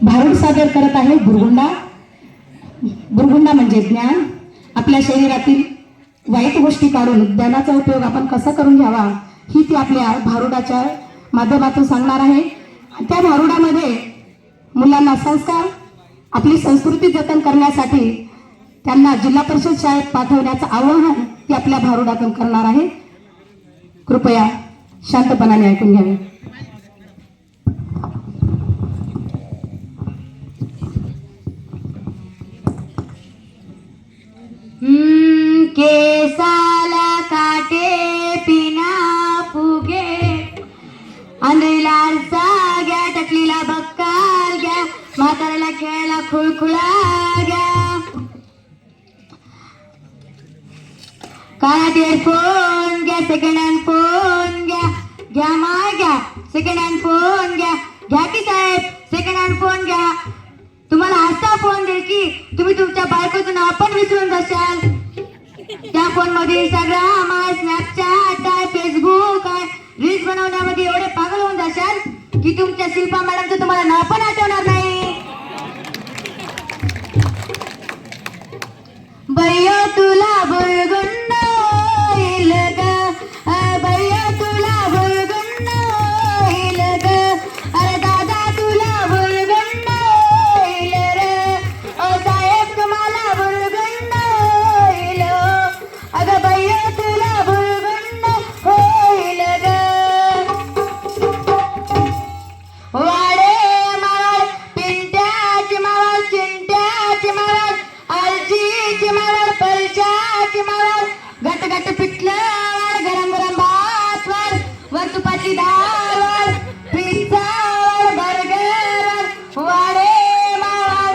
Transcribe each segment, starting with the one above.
भारूड सादर करत आहे बुरगुंडा. बुरगुंडा म्हणजे ज्ञान. आपल्या शरीरातील वाईट गोष्टी काढून ज्ञानाचा उपयोग आपण कसा करून घ्यावा ही ती आपल्या भारुडाच्या माध्यमातून सांगणार आहे. त्या भारुडामध्ये मुलांना संस्कार, आपली संस्कृती जतन करण्यासाठी त्यांना जिल्हा परिषद शाळेत पाठवण्याचं आवाहन ती आपल्या भारुडातून करणार आहे. कृपया शांतपणाने ऐकून घ्यावे. केसाला काटे पिना फुगे, आंधळीला आरसा घ्या, टकलीला बक्काल घ्या, म्हाताऱ्याला खेळायला खुळखुळा घ्या. कानात इयरफोन घ्या, सेकंड हँड फोन घ्या, घ्या माय घ्या, सेकंड हँड फोन घ्या, घ्या की साहेब सेकंड हँड फोन घ्या. तुम्हाला असा फोन देईल की तुम्ही तुमच्या बायकोचं नाव पण विसरून जाशाल. त्या फोन मध्ये इंस्टाग्राम आहे, स्नॅपचॅट आहे, फेसबुक आहे. रील्स बनवण्यामध्ये एवढे पागल होऊन जाशाल की तुमच्या शिल्पा मॅडमचं तुम्हाला नाव पण आठवणार नाही. बय्यो तुला बुळगुंड होईल ग, बय्यो तुला बुळगुंड होईल ग, अरे दादा तुला बुळगुंड होईल रे, ओ साहेब तुम्हाला बुळगुंड होईल, अगं बय्यो तुला बुळगुंड होईल ग. वाडे मावळ, पिंट्याची मावळ, चिंट्याची मावळ, आलजीची मावळ, पलच्याची मावळ, घट घट पिठलं वाढ, गरम गरम भात वाढ, वर तुपाची डाळ वाढ, पिझ्झा वाढ, बर्गर वाढ. वाडे मावळ,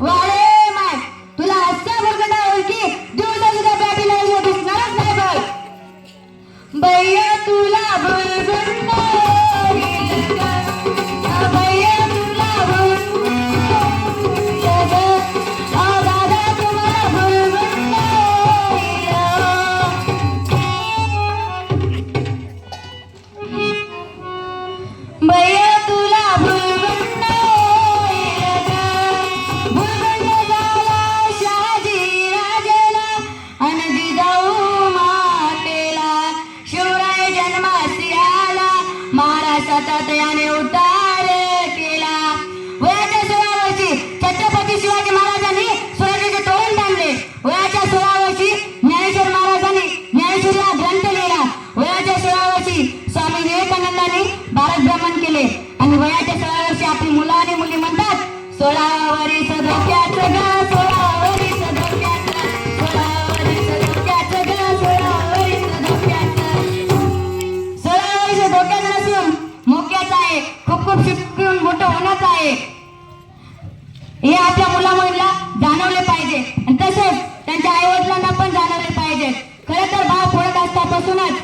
वाडे माय तुला असं बुरगुंड होईल की दिवसा सुद्धा बॅबीला दिसणारच नाही बघ. बय्या तुला बुळगुंड होईल ग, बय्या तुला बुळगुंड होईल ग, ओ दादा तुम्हाला बुळगुंड होईल. बय्या तुला बुळगुंड होईल ग. बुळगुंड झाला शहाजी राजाला, अन जिजाऊ मातेला, शिवराय जन्मासी आला, महाराष्ट्राचा त्याने उद्धार केला. वयाच्या 16 वर्षी छत्रपती शिवाजी महाराजांनी स्वराज्याचे तोरण बांधले. वयाच्या 16 वर्षी ज्ञानेश्वर महाराजांनी ज्ञानेश्वरीला ग्रंथ लिहिला. वयाच्या 16 वर्षी स्वामी विवेकानंदांनी भारत भ्रमण केले. आणि वयाच्या 16 वर्षी आपली मुलं आणि मुली म्हणतात 16 वर्ष धोक्याचं ग, 16 वर्ष धोक्याचं, 16 वर्ष धोक्याचं ग, 16 वर्ष धोक्याचं. 16 वर्ष धोक्याचं नसून मोक्याचं आहे. खूप खूप शिकून मोठं होण्याचं आहे. हे आपल्या मुलामुलीला जाणवले पाहिजे आणि तसेच त्यांच्या आई वडिलांना पण जाणवले पाहिजे. खरं तर भाव फोडत असतापासूनच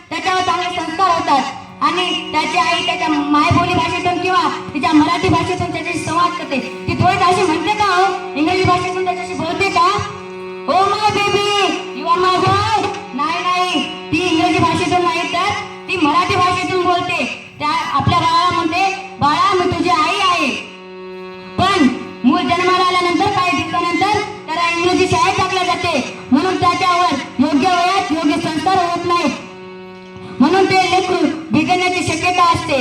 त्याच्यावर चांगले संस्कार होतात आणि त्याची आई त्याच्या मायबोली भाषेतून किंवा तिच्या मराठी भाषेतून त्याच्याशी संवाद करते. ती थोडी अशी म्हणते का हो, इंग्रजी भाषेतून त्याच्याशी बोलते का, oh my baby you are my boy, नाही, ती इंग्रजी भाषेतून नाही तर ती मराठी भाषेतून बोलते. त्या आपल्या बाळाला म्हणते बाळा मी तुझी आई आहे. पण मूल जन्माला आल्यानंतर काही दिवसानंतर त्याला इंग्रजी शाळेत टाकले जाते. म्हणून त्याच्यावर योग्य वयात योग्य संस्कार होत नाहीत. म्हणून ते लेकरू बिघडण्याची शक्यता असते.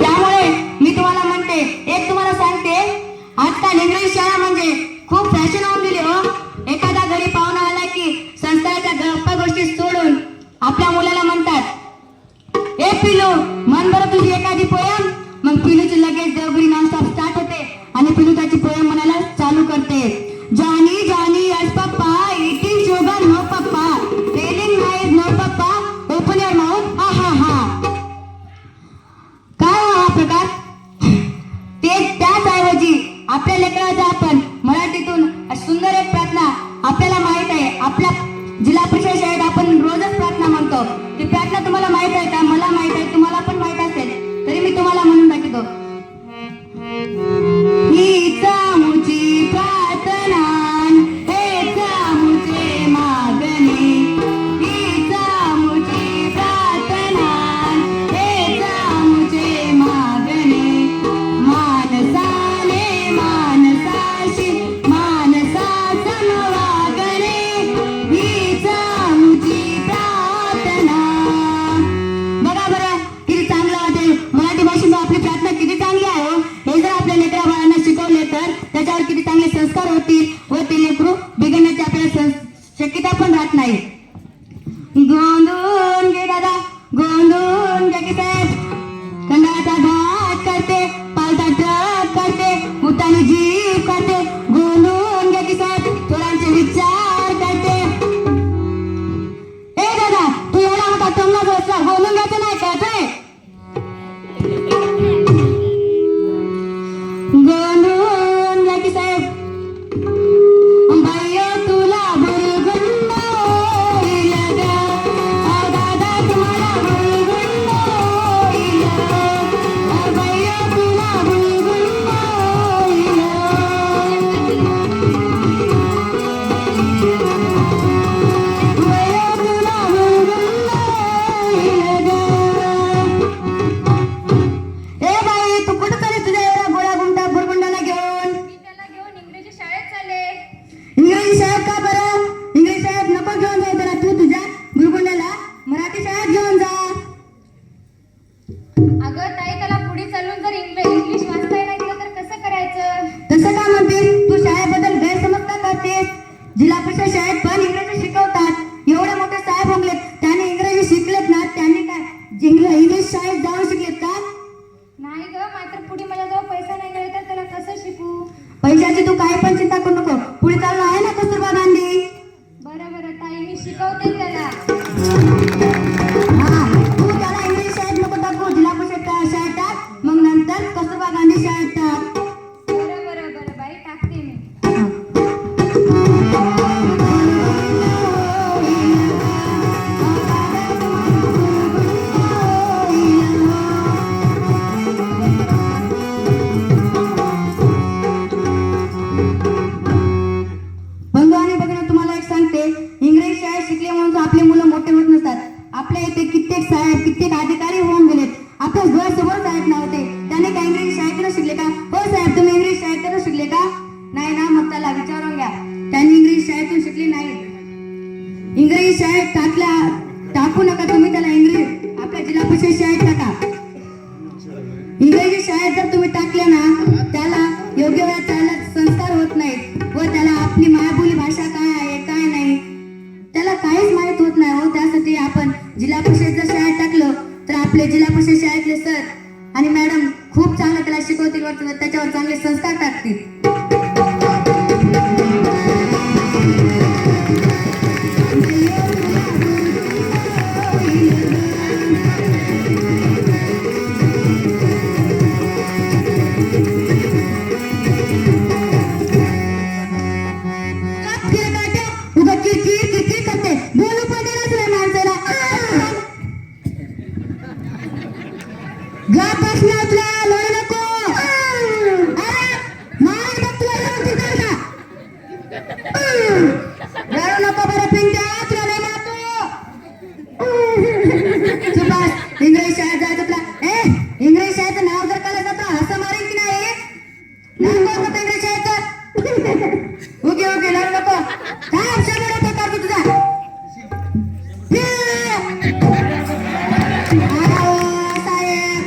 त्यामुळे मी तुम्हाला म्हणते, एक तुम्हाला सांगते, आजकाल इंग्रजी शाळा म्हणजे खूप फॅशन होऊन गेली हो. एखादा घरी पाहुणा आला की संस्काराच्या गप्पा गोष्टी सोडून आपल्या मुलाला म्हणतात ए पिलू मन बरं तुझी एखादी पोयम. मग पिलूची लगेच देवगिरी नॉनस्टॉप स्टार्ट होते आणि पिलू त्याची पोयम म्हणायला चालू करते. जॉनी जॉनी यस पप्पा, इटिंग शुगर नो पप्पा, टेलिंग लाईज नो पप्पा, ओपन युअर माउथ, हा हा हा. काय हा प्रकार? त्याचऐवजी आपल्या लेकराचा आपण मराठीतून सुंदर एक प्रार्थना आपल्याला माहित आहे. आपल्या जिल्हा परिषद शाळेत आपण रोजच प्रार्थना म्हणतो. ती प्रार्थना तुम्हाला माहित आहे का? मला माहित आहे, तुम्हाला पण माहित असेल, तरी मी तुम्हाला म्हणून दाखवतो. ही चामुची प्रार्थना शाळेत जाऊन शिकलेत का? नाही ग, मात्र पुढे माझ्याजवळ पैसा नाही मिळत तर त्याला कसं शिकू? पैशाची तू काही पण चिंता करू नको, पुढे चालू आहे ना कस्तुरबा गांधी. बरं बरं ताई, मी शिकवते त्याला. हा, तू त्याला इंग्लिश शाळेत नको टाकू, जिल्हा परिषद शाळेत टाक, मग नंतर कस्तुरबा गांधी शाळेत टाक. बरं बरं बरं बाई, टाकते मी. बंधू आणि भगिनी, तुम्हाला एक सांगते, इंग्रजी शाळेत शिकले म्हणून आपले मुलं मोठे होत नसतात. आपल्या इथे कित्येक साहेब, कित्येक अधिकारी होऊन गेलेत. आपल्या डोळ्यासमोर साहेब नव्हते, त्याने काय इंग्रजी शाळेतून शिकले का? हो साहेब, तुम्ही इंग्रजी शाळेतून शिकले का? नाही ना, मग त्याला विचारून घ्या, त्यांनी इंग्रजी शाळेतून शिकले नाहीत. इंग्रजी शाळेत टाकू नका तुम्ही त्याला, इंग्रजी आपल्या जिल्हा परिषद शाळेत टाका. इंग्रजी शाळेत जर तुम्ही टाकले ना, त्याला योग्य वेळात त्याला संस्कार होत नाहीत व त्याला आपली मायबोली भाषा काय आहे काय नाही त्याला काहीच माहित होत नाही हो. त्यासाठी आपण जिल्हा परिषद जर शाळेत टाकलं तर आपले जिल्हा परिषद शाळेतले सर आणि मॅडम खूप चांगलं त्याला शिकवतील व त्याच्यावर चांगले संस्कार टाकतील. इंग्रजी शाळेत जायचं तुला? इंग्रजी शाळेचं नाव जर काढलं जातं हसं मारेल की नाही? नाव कोण होतं इंग्रजी शाळेचं? ओके ओके, लढू नको. काय अक्षर मिळवतो का तू तुझा? साहेब,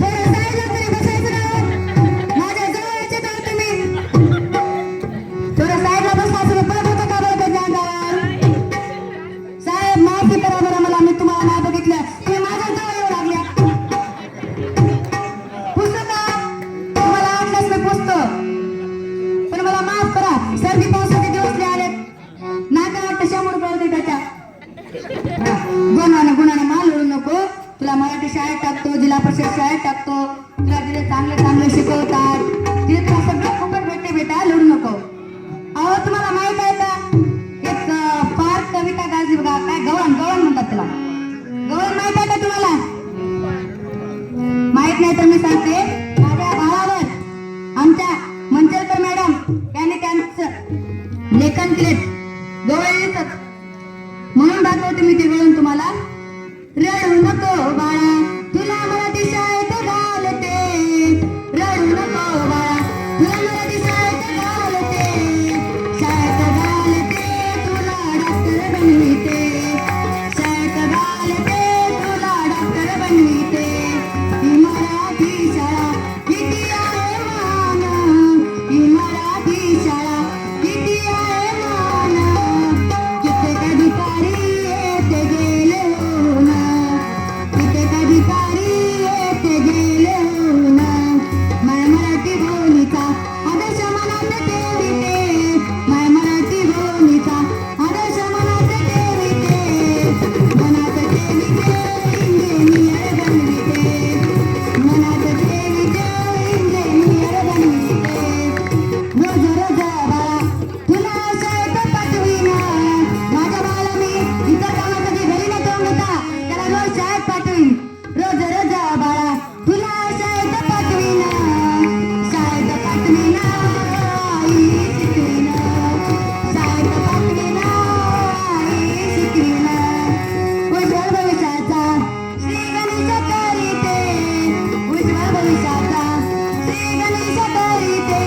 थोडं साईडला तरी बसायचं ना हो. माझ्या जवळ यायचे तर तुम्ही थोडं साईडला बसला पळत होतं का बरं त्याच्या अंगावर? साहेब, माफी करा बरं मला, मी तुम्हाला नाही बघितलं, तुम्ही माझ्या जवळ येऊ लागल्या. पुसतो का? तुम्हाला आणलंच मी पुसतो, पण मला माफ करा. सर्दी पावसाचे दिवस लय आलेत, नाका वाटतं शंभर कळते त्याच्या. गुणाने माल ओढू नको. तुला मराठी शाळेत टाकतो, जिल्हा परिषद शाळेत टाकतो, तुला तिथे चांगले चांगले शिकवतात, तिथे तुला सगळं फुकट भेटते बेटा, लढू नको. अहो, तुम्हाला माहित आहे का, एक फार कविता गाजली बघा, काय गवळण म्हणतात त्याला. गवळण माहित आहे का तुम्हाला? माहित नाही तर मी सांगते. माझ्या भावावर आमच्या मंचलकर मॅडम यांनी त्यांचं लेखन केले, गवळण येतात म्हणून दाखवते मी ते गवळण तुम्हाला. रडू नको बाळा, तुला मराठी शाळेत घालते, रडू नको बाळा, तुला मराठी शाळेत घालते, शाळेत घालते, तुला डॉक्टर बनविते, शाळेत घालते, तुला डॉक्टर बनविते. ही मराठी शाळा किती आहे मान, ही मराठी शाळा किती आहे मान, कित्येक अधिकारी येते गेले होऊन, कित्येक अधिकारी येते गेले होऊन, माय मराठी बोलीचा आदर्श मनात ठेविते, माय मराठी बोलीचा आदर्श मनात ठेविते, मनात ठेविते, इंजिनियर बनविते, मनात ठेविते, इंजिनियर बनविते. रोज रोज बाळा तुला शाळेत पाठवीना, माझ्या बाळाला मी इतर कामासाठी घरी न ठेवून घेता, त्याला रोज शाळेत पाठवीन. रोज रोज बाळा तुला शाळेत पाठवीना, शाळेत पाठवीना, आई शिकविना, शाळेत पाठवीना, आई शिकविना. उज्ज्वल भविष्याचा श्री गणेश करीते, उज्ज्वल भविष्याचा श्री गणेश करीते,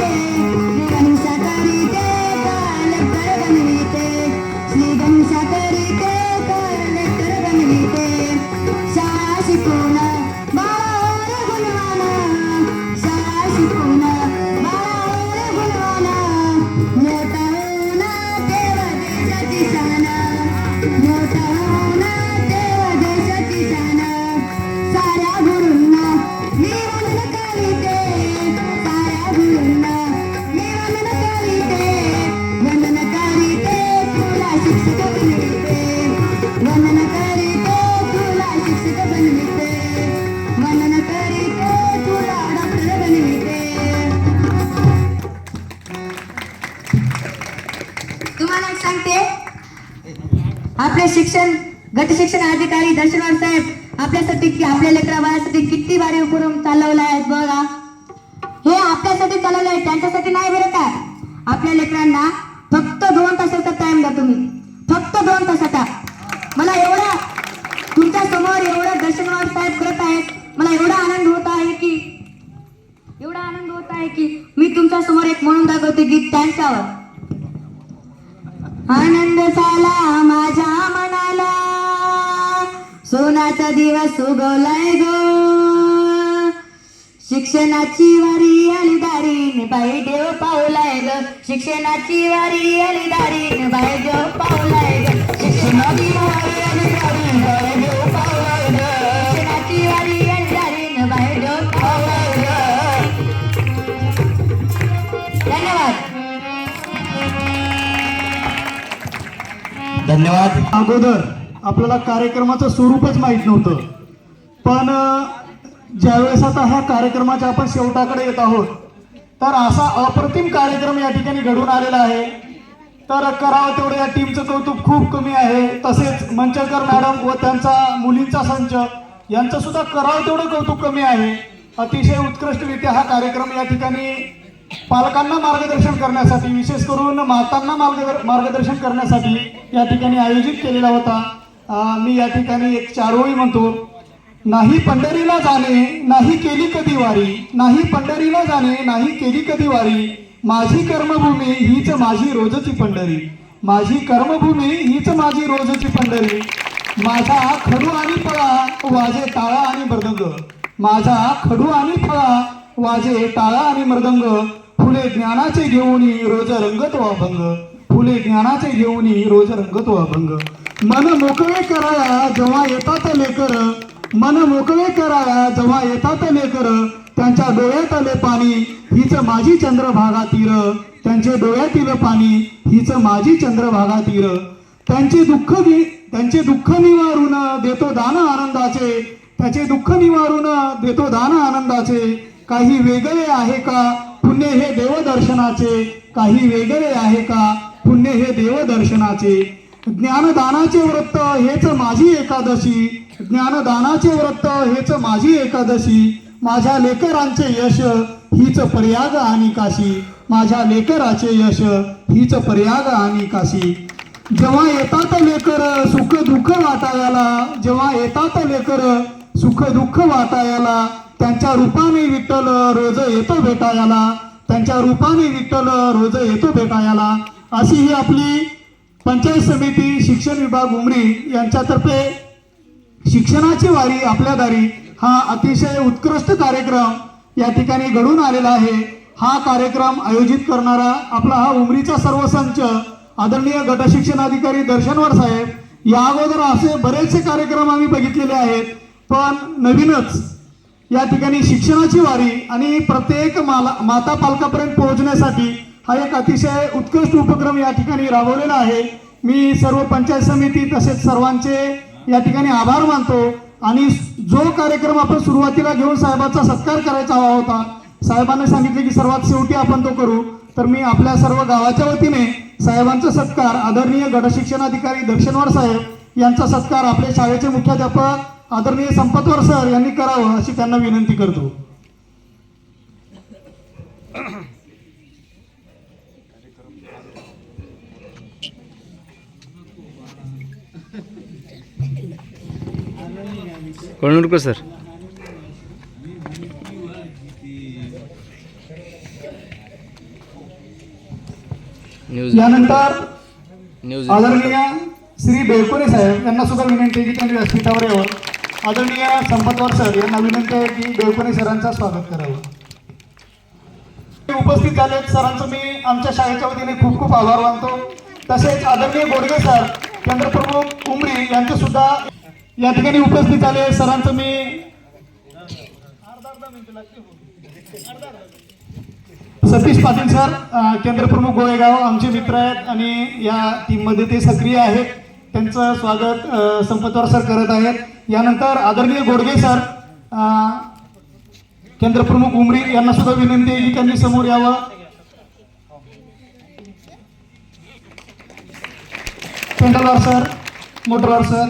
श्री गणेश करीते, कलेक्टर बनविते, श्री गणेश करीते, कलेक्टर बनविते. शाळा आपले शिक्षण गट शिक्षण अधिकारी दर्शनवार साहेब आपल्यासाठी आपल्या लेकरा बाळासाठी किती भारी उपक्रम चालवला आहे बघा. हे आपल्यासाठी चालवलं आहे, त्यांच्यासाठी नाही बरं का. आपल्या लेकरांना फक्त 2 तासाचा टाइम द्या तुम्ही, फक्त 2 तासाचा. मला एवढा तुमच्या समोर एवढं दर्शनवार साहेब करत आहेत, मला एवढा आनंद होत आहे की मी तुमच्या समोर एक म्हणून दाखवते गीत त्यांच्यावर. आनंद झाला माझ्या मनाला, सोनाचा दिवस उगवलाय गो, शिक्षणाची वारी आली दारी बाई देव पावलाय ग, शिक्षणाची वारी आली दारी बाई देव पावलाय ग, शिक्षणाची वारी आली दारी बाई देव पावलाय ग, शिक्षणाची वारी आली दारी बाई देव पावलाय ग. धन्यवाद. अगोदर आपल्याला कार्यक्रमाचं स्वरूपच माहीत नव्हतं, पण ज्यावेळेस आता ह्या कार्यक्रमाच्या आपण शेवटाकडे येत आहोत तर असा अप्रतिम कार्यक्रम या ठिकाणी घडून आलेला आहे. तर करावं तेवढं या टीमचं कौतुक खूप कमी आहे. तसेच मंचकर मॅडम व त्यांचा मुलींचा संच यांचं सुद्धा करावं तेवढं कौतुक कमी आहे. अतिशय उत्कृष्टरित्या हा कार्यक्रम या ठिकाणी पालकांना मार्गदर्शन करण्यासाठी, विशेष करून मातांना मार्गदर्शन करण्यासाठी या ठिकाणी आयोजित केलेला होता. मी या ठिकाणी एक 4 ओळी म्हणतो. नाही पंढरीला जाणे नाही केली कधी वारी, नाही पंढरीला जाणे नाही केली कधी वारी, माझी कर्मभूमी हीच माझी रोजची पंढरी, माझी कर्मभूमी हीच माझी रोजची पंढरी, माझा खडू आणि फळा वाजे टाळा आणि मृदंग, माझा खडू आणि फळा वाजे टाळा आणि मृदंग, फुले ज्ञानाचे घेऊन रोज रंगतो अभंग, फुले ज्ञानाचे घेऊन रोज रंगतो अभंग, मन मोकळे कराया जेव्हा येतात लेकर, मन मोकळे कराया जेव्हा येतात लेकर, त्यांच्या डोळ्यात आले पाणी हीच माझी चंद्रभागा तीर, त्यांचे डोळ्यातील पाणी हीच माझी चंद्रभागा तीर, त्यांचे दुःख निवारून देतो दान आनंदाचे, त्याचे दुःख निवारून देतो दान आनंदाचे, काही वेगळे आहे का पुण्य हे देवदर्शनाचे, काही वेगळे आहे का पुण्य हे देवदर्शनाचे, ज्ञानदानाचे व्रत हेच माझी एकादशी, ज्ञानदानाचे व्रत हेच माझी एकादशी, माझ्या लेकरांचे यश हीच प्रयाग आणि काशी, माझ्या लेकराचे यश हीच प्रयाग आणि काशी, जेव्हा येतात लेकर सुख दुःख वाटायला, जेव्हा येतात लेकर सुख दुःख वाटायला, त्यांच्या रूपाने विठ्ठल रोज येतो भेटायला, त्यांच्या रूपाने विठ्ठल रोज येतो भेटायला. अशी ही आपली पंचायत समिती शिक्षण विभाग उमरी यांच्यातर्फे शिक्षणाची वारी आपल्या दारी हा अतिशय उत्कृष्ट कार्यक्रम या ठिकाणी घडून आलेला आहे. हा कार्यक्रम आयोजित करणारा आपला हा उमरीचा सर्व संच आदरणीय गट शिक्षण अधिकारी दर्शनवार साहेब. या अगोदर असे बरेचसे कार्यक्रम आम्ही बघितलेले आहेत, पण नवीनच या ठिकाणी शिक्षणाची वारी आणि प्रत्येक माता पालकापर्यंत पोहोचण्यासाठी हा एक अतिशय उत्कृष्ट उपक्रम या ठिकाणी राबवलेला आहे. मी सर्व पंचायत समिती तसेच सर्वांचे या ठिकाणी आभार मानतो. आणि जो कार्यक्रम आपण सुरुवातीला घेऊन साहेबांचा सत्कार करायचा हवा होता, साहेबांनी सांगितले की सर्वात शेवटी आपण तो करू, तर मी आपल्या सर्व गावाच्या वतीने साहेबांचा सत्कार आदरणीय गट शिक्षणाधिकारी दर्शनवार साहेब यांचा सत्कार आपल्या शाळेचे मुख्याध्यापक आदरणीय संपतवार सर यांनी करावं अशी त्यांना विनंती करतो. कोणूरकर सर. यानंतर आदरणीय श्री बेळकोणे साहेब यांना सुद्धा विनंती आहे की त्यांनी व्यासपीठावर यावं. आदरणीय संपतवार सर यांना विनंती आहे की बेळकोणे सरांचं स्वागत करावं. उपस्थित झालेत सरांचं मी आमच्या शाळेच्या वतीने खूप खूप आभार मानतो. तसेच आदरणीय गोडगे सर केंद्रप्रमुख उमरी यांचे सुद्धा या ठिकाणी उपस्थित झाले. सरांचं मी सतीश पाटील सर केंद्रप्रमुख गोळेगाव आमचे मित्र आहेत आणि या टीममध्ये ते सक्रिय आहेत. त्यांचं स्वागत संपतवार सर करत आहेत. यानंतर आदरणीय गोडगे सर केंद्रप्रमुख उमरी यांना सुद्धा विनंती आहे की त्यांनी समोर यावं. पेंडलवार सर मोटरवार सर,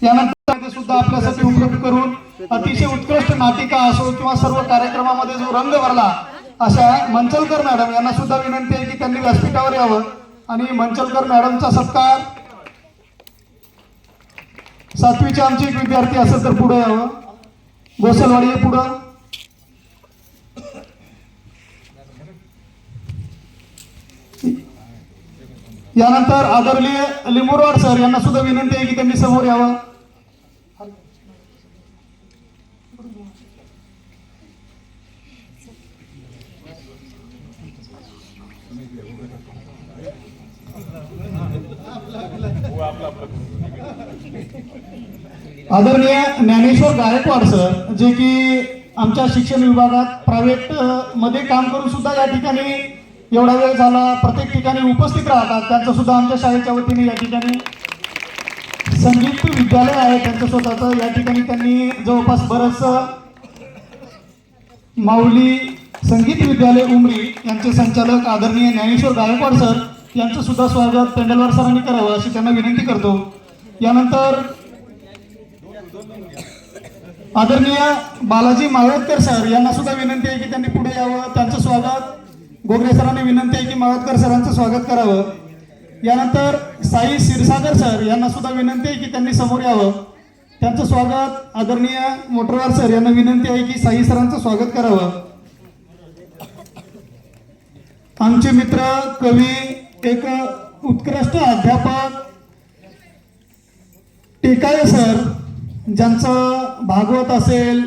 यानंतर ते सुद्धा आपल्यासाठी उपलब्ध करून अतिशय उत्कृष्ट नाटिका असो किंवा सर्व कार्यक्रमामध्ये जो रंग भरला अशा मंचलकर मॅडम यांना सुद्धा विनंती आहे की त्यांनी व्यासपीठावर यावं आणि मंचलकर मॅडमचा सत्कार. 7वीचे आमचे एक विद्यार्थी असेल तर पुढे यावं. गोसलवाडी पुढं. यानंतर आदरणीय लिंबोरवाड सर यांना सुद्धा विनंती आहे की त्यांनी समोर यावं. आदरणीय ज्ञानेश्वर गायकवाड सर, जे की आमच्या शिक्षण विभागात प्रायव्हेट मध्ये काम करून सुद्धा या ठिकाणी एवढा वेळ झाला प्रत्येक ठिकाणी उपस्थित राहतात. त्यांचं सुद्धा आमच्या शाळेच्या वतीने या ठिकाणी संगीत विद्यालय आहे त्यांचं स्वतःचं. या ठिकाणी त्यांनी जवळपास बरंच माऊली संगीत विद्यालय उमरी यांचे संचालक आदरणीय ज्ञानेश्वर गायकवाड सर यांचं सुद्धा स्वागत पेंडलवार सरांनी करावं अशी त्यांना विनंती करतो. यानंतर आदरणीय बालाजी माळवदकर सर यांना सुद्धा विनंती आहे की त्यांनी पुढे यावं. त्यांचं स्वागत गोगरे सरांनी विनंती आहे की माळवदकर सरांचं स्वागत करावं. यानंतर साई क्षीरसागर सर यांना सुद्धा विनंती आहे की त्यांनी समोर यावं. त्यांचं स्वागत आदरणीय मोटरवार सर यांना विनंती आहे की साई सरांचं स्वागत करावं. आमचे मित्र कवी एक उत्कृष्ट अध्यापक टेकाळे सर, ज्यांचं भागवत असेल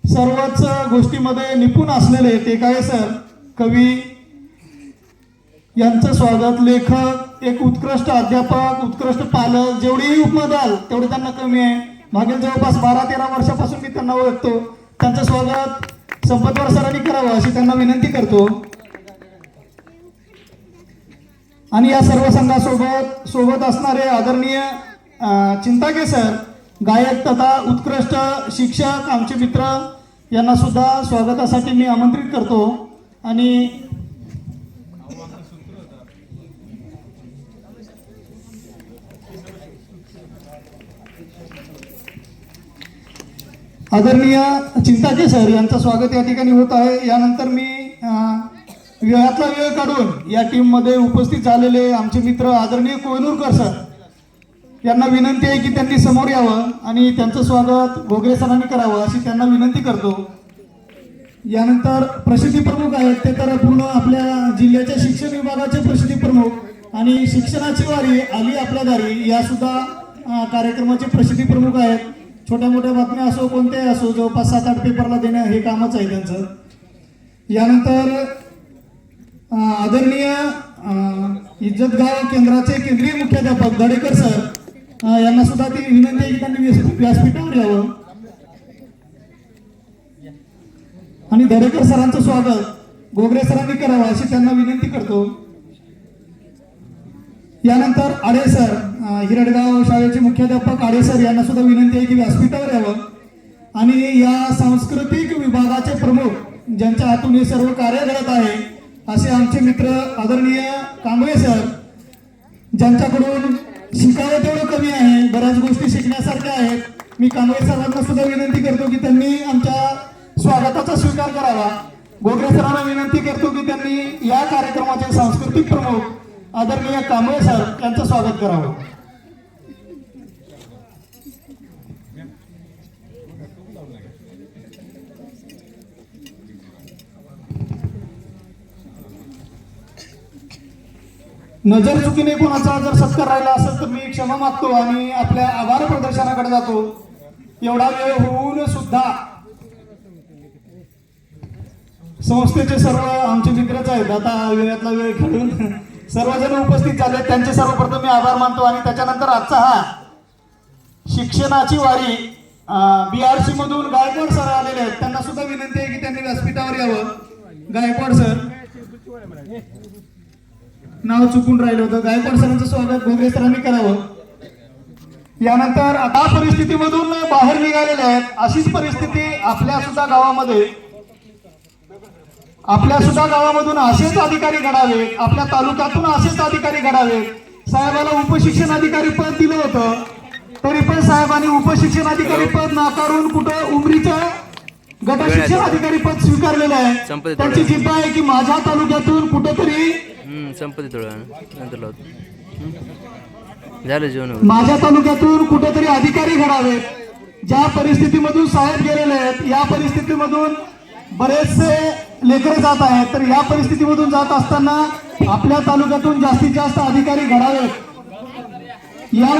सर्वच गोष्टीमध्ये निपुण असलेले टेकाळे सर कवी यांचं स्वागत. लेखक, एक उत्कृष्ट अध्यापक, उत्कृष्ट पालक, जेवढीही उपमा द्याल तेवढे त्यांना कमी आहे. मागील जवळपास 12-13 वर्षापासून मी त्यांना ओळखतो. त्यांचं स्वागत संपतवार सरांनी करावं अशी त्यांना विनंती करतो. आणि या सर्व संघासोबत असणारे आदरणीय चिंताके सर, गायक तथा उत्कृष्ट शिक्षक आमचे मित्र, यांना सुद्धा स्वागतासाठी मी आमंत्रित करतो. आणि आदरणीय चिंताके सर यांचं स्वागत या ठिकाणी होत आहे. यानंतर मी वेळातला वेळ काढून या टीममध्ये उपस्थित झालेले आमचे मित्र आदरणीय कोयनूरकर सर यांना विनंती आहे की त्यांनी समोर यावं आणि त्यांचं स्वागत घोगरे सरांनी करावं अशी त्यांना विनंती करतो. यानंतर प्रसिद्धी प्रमुख आहेत ते तर पूर्ण आपल्या जिल्ह्याच्या शिक्षण विभागाचे प्रसिद्धी प्रमुख आणि शिक्षणाची वारी आली आपल्या दारी या सुद्धा कार्यक्रमाचे प्रसिद्धी प्रमुख आहेत. छोट्या मोठ्या बातम्या असो कोणत्याही असो जवळपास 7-8 पेपरला देणं हे कामच आहे त्यांचं. यानंतर आदरणीय इज्जतगाव केंद्राचे केंद्रीय मुख्याध्यापक दडेकर सर यांना सुद्धा ती विनंती आहे की त्यांनी व्यासपीठावर यावं आणि दडेकर सरांचं स्वागत घोगरे सरांनी करावं अशी त्यांना विनंती करतो. यानंतर आडे सर, हिरडगाव शाळेचे मुख्याध्यापक आडे सर यांना सुद्धा विनंती आहे की व्यासपीठावर यावं. आणि या सांस्कृतिक विभागाचे प्रमुख ज्यांच्या हातून हे सर्व कार्य घडत आहे असे आमचे मित्र आदरणीय कांबळे सर, ज्यांच्याकडून शिकावं तेवढं कमी आहे, बऱ्याच गोष्टी शिकण्यासारख्या आहेत. मी कांबळे सरांना सुद्धा विनंती करतो की त्यांनी आमच्या स्वागताचा स्वीकार करावा. घोगरे सरांना विनंती करतो की त्यांनी या कार्यक्रमाचे सांस्कृतिक प्रमुख आदरणीय कांबळे सर यांचं स्वागत करावं. नजर चुकीने कोणाचा जर सत्कार राहिला असेल तर मी क्षमा मागतो आणि आपल्या आभार प्रदर्शनाकडे जातो. एवढा वेळ होऊन सुद्धा संस्थेचे सर्व आमचे मित्रच आहेत. आता वेळातला वेळ काढून सर्वजण उपस्थित झाले त्यांचे सर्वप्रथम मी आभार मानतो. आणि त्याच्यानंतर आजचा हा शिक्षणाची वारी BRC मधून गायकवाड सर आलेले आहेत, त्यांना सुद्धा विनंती आहे की त्यांनी व्यासपीठावर यावं. गायकवाड सर, नाव चुकून राहिलं होतं. गायकवाड सरांचं स्वागत घोगरे सरांनी करावं. यानंतर आता परिस्थितीमधून बाहेर निघालेले आहेत. अशीच परिस्थिती आपल्या सुद्धा गावामधून असेच अधिकारी घडावेत, आपल्या तालुक्यातून असेच अधिकारी घडावेत. साहेबाला उपशिक्षण अधिकारी पद दिलं होतं, तरी पण साहेबांनी उपशिक्षण अधिकारी पद नाकारून कुठं उमरीचं गट शिक्षण अधिकारी पद स्वीकारलेलं आहे. संपत्ती त्यांची जिद्द आहे की माझ्या तालुक्यातून कुठेतरी संपत्ती थोडं नंतर लावतो. झालं जेवण वगैरे. माझ्या तालुक्यातून कुठेतरी अधिकारी घडावेत. ज्या परिस्थितीमधून साहेब गेलेले आहेत, या परिस्थितीमधून बरेचसे लेकरं जात आहेत, तर या परिस्थितीमधून जात असताना आपल्या तालुक्यातून जास्तीत जास्त अधिकारी घडावेत या